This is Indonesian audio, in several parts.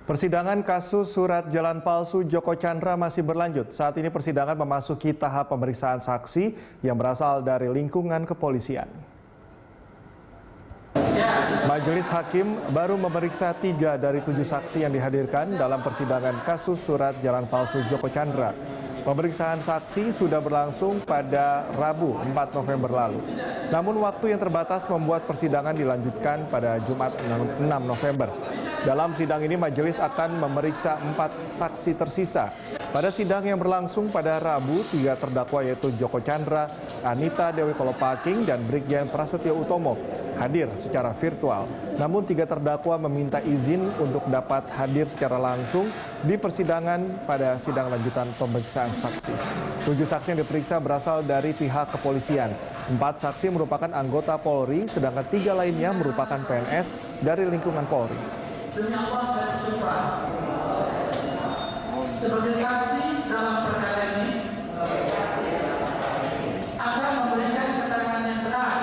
Persidangan kasus surat jalan palsu Joko Chandra masih berlanjut. Saat ini persidangan memasuki tahap pemeriksaan saksi yang berasal dari lingkungan kepolisian. Majelis Hakim baru memeriksa 3 dari 7 saksi yang dihadirkan dalam persidangan kasus surat jalan palsu Joko Chandra. Pemeriksaan saksi sudah berlangsung pada Rabu 4 November lalu. Namun waktu yang terbatas membuat persidangan dilanjutkan pada Jumat 6 November. Dalam sidang ini majelis akan memeriksa 4 saksi tersisa. Pada sidang yang berlangsung pada Rabu, 3 terdakwa yaitu Joko Chandra, Anita Dewi Kolopaking, dan Brigjen Prasetyo Utomo hadir secara virtual. Namun 3 terdakwa meminta izin untuk dapat hadir secara langsung di persidangan pada sidang lanjutan pemeriksaan saksi. 7 saksi yang diperiksa berasal dari pihak kepolisian. 4 saksi merupakan anggota Polri, sedangkan 3 lainnya merupakan PNS dari lingkungan Polri. Demi Allah saya bersumpah sebagai saksi dalam perkara ini akan memberikan keterangan yang benar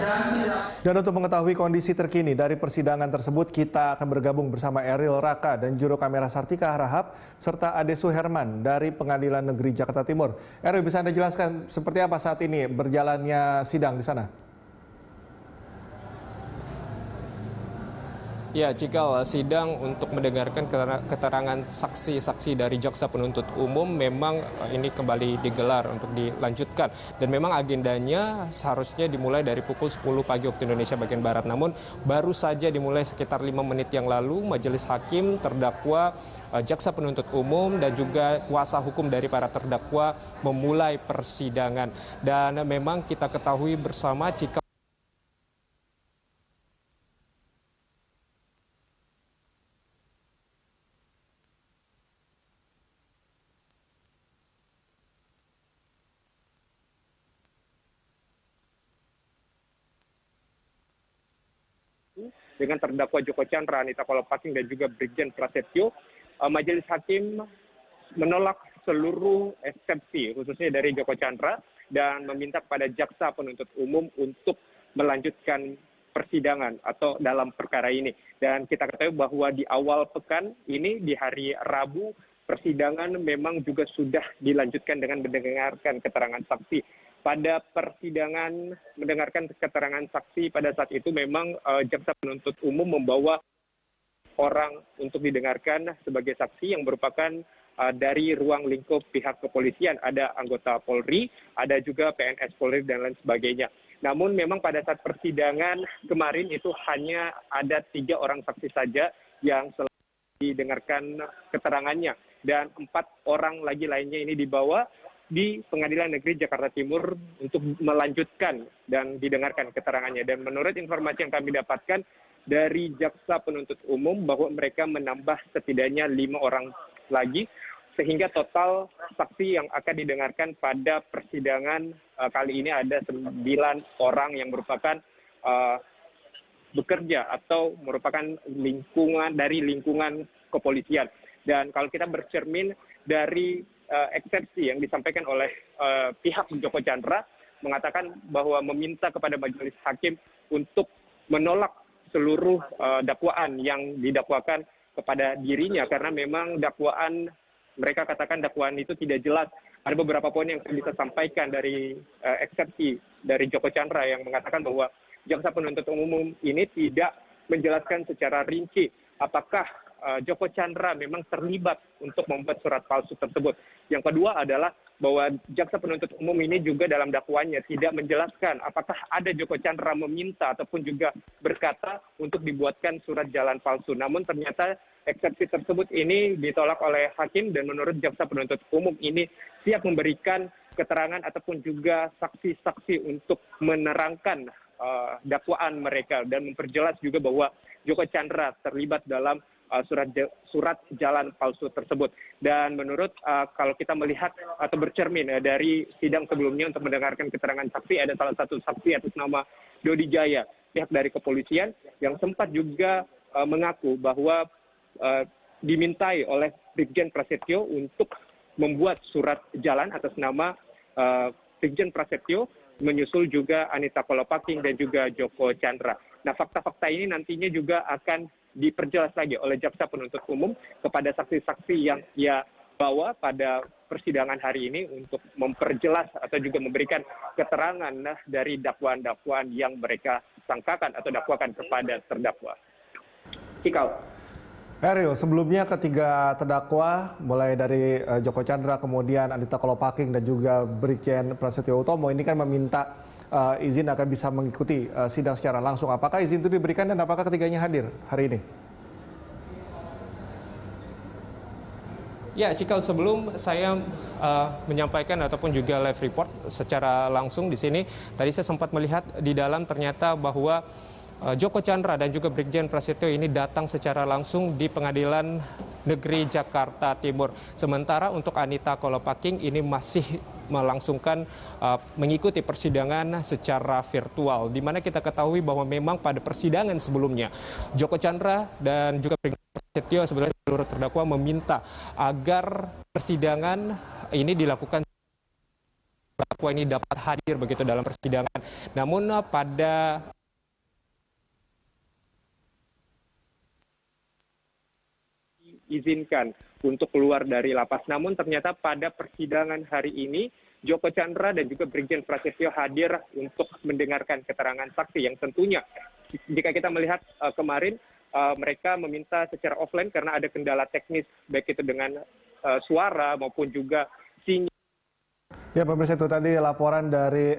dan tidak. Dan untuk mengetahui kondisi terkini dari persidangan tersebut, kita akan bergabung bersama Eril Raka dan juru kamera Sartika Harahap serta Ade Suherman dari Pengadilan Negeri Jakarta Timur. Eril, bisa Anda jelaskan seperti apa saat ini berjalannya sidang di sana? Ya, Cikal, sidang untuk mendengarkan keterangan saksi-saksi dari jaksa penuntut umum memang ini kembali digelar untuk dilanjutkan. Dan memang agendanya seharusnya dimulai dari pukul 10 pagi waktu Indonesia bagian Barat. Namun baru saja dimulai sekitar 5 menit yang lalu, majelis hakim, terdakwa, jaksa penuntut umum, dan juga kuasa hukum dari para terdakwa memulai persidangan. Dan memang kita ketahui bersama, Cikal, dengan terdakwa Joko Chandra, Anita Kolopaking, dan juga Brigjen Prasetyo, majelis hakim menolak seluruh eksepsi, khususnya dari Joko Chandra, dan meminta kepada jaksa penuntut umum untuk melanjutkan persidangan atau dalam perkara ini. Dan kita ketahui bahwa di awal pekan ini, di hari Rabu, persidangan memang juga sudah dilanjutkan dengan mendengarkan keterangan saksi. Pada persidangan mendengarkan keterangan saksi pada saat itu memang jaksa penuntut umum membawa orang untuk didengarkan sebagai saksi yang merupakan dari ruang lingkup pihak kepolisian. Ada anggota Polri, ada juga PNS Polri, dan lain sebagainya. Namun memang pada saat persidangan kemarin itu hanya ada 3 orang saksi saja yang didengarkan keterangannya. Dan 4 orang lagi lainnya ini dibawa di Pengadilan Negeri Jakarta Timur untuk melanjutkan dan didengarkan keterangannya. Dan menurut informasi yang kami dapatkan dari jaksa penuntut umum bahwa mereka menambah setidaknya 5 orang lagi, sehingga total saksi yang akan didengarkan pada persidangan kali ini ada 9 orang yang merupakan bekerja atau merupakan lingkungan kepolisian. Dan kalau kita bercermin dari eksepsi yang disampaikan oleh pihak Joko Chandra, mengatakan bahwa meminta kepada majelis hakim untuk menolak seluruh dakwaan yang didakwakan kepada dirinya, karena memang dakwaan, mereka katakan dakwaan itu tidak jelas. Ada beberapa poin yang saya bisa sampaikan dari eksepsi dari Joko Chandra yang mengatakan bahwa jaksa penuntut umum ini tidak menjelaskan secara rinci apakah Joko Chandra memang terlibat untuk membuat surat palsu tersebut. Yang kedua adalah bahwa jaksa penuntut umum ini juga dalam dakwaannya tidak menjelaskan apakah ada Joko Chandra meminta ataupun juga berkata untuk dibuatkan surat jalan palsu. Namun ternyata eksepsi tersebut ini ditolak oleh hakim, dan menurut jaksa penuntut umum ini siap memberikan keterangan ataupun juga saksi-saksi untuk menerangkan dakwaan mereka dan memperjelas juga bahwa Joko Chandra terlibat dalam surat jalan palsu tersebut. Dan menurut kalau kita melihat atau bercermin dari sidang sebelumnya untuk mendengarkan keterangan saksi, ada salah satu saksi atas nama Dodi Jaya, pihak dari kepolisian, yang sempat juga mengaku bahwa dimintai oleh Brigjen Prasetyo untuk membuat surat jalan atas nama Brigjen Prasetyo, menyusul juga Anita Kolopaking dan juga Joko Chandra. Nah, fakta-fakta ini nantinya juga akan diperjelas lagi oleh jaksa penuntut umum kepada saksi-saksi yang ia bawa pada persidangan hari ini untuk memperjelas atau juga memberikan keterangan dari dakwaan-dakwaan yang mereka sangkakan atau dakwakan kepada terdakwa. Ikal. Eril, sebelumnya ketiga terdakwa mulai dari Joko Chandra, kemudian Anita Kolopaking dan juga Brigjen Prasetyo Utomo ini kan meminta izin akan bisa mengikuti sidang secara langsung. Apakah izin itu diberikan dan apakah ketiganya hadir hari ini? Ya, Cikal, sebelum saya menyampaikan ataupun juga live report secara langsung di sini, tadi saya sempat melihat di dalam ternyata bahwa Joko Chandra dan juga Brigjen Prasetyo ini datang secara langsung di Pengadilan Negeri Jakarta Timur. Sementara untuk Anita Kolopaking ini masih melangsungkan mengikuti persidangan secara virtual. Di mana kita ketahui bahwa memang pada persidangan sebelumnya Joko Chandra dan juga Brigjen Prasetyo sebenarnya seluruh terdakwa meminta agar persidangan ini dilakukan terdakwa ini dapat hadir begitu dalam persidangan. Namun pada izinkan untuk keluar dari lapas. Namun ternyata pada persidangan hari ini Joko Chandra dan juga Brigjen Prasetyo hadir untuk mendengarkan keterangan saksi yang tentunya jika kita melihat kemarin mereka meminta secara offline karena ada kendala teknis baik itu dengan suara maupun juga sinyal. Ya, pemirsa, itu tadi laporan dari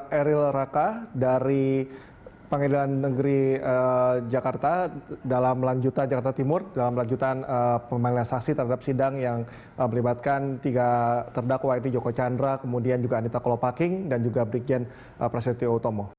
Eril Raka dari Pengadilan Negeri Jakarta dalam lanjutan Jakarta Timur, dalam lanjutan pemanggilan saksi terhadap sidang yang melibatkan tiga terdakwa ini, Joko Chandra, kemudian juga Anita Kolopaking dan juga Brigjen Prasetyo Utomo.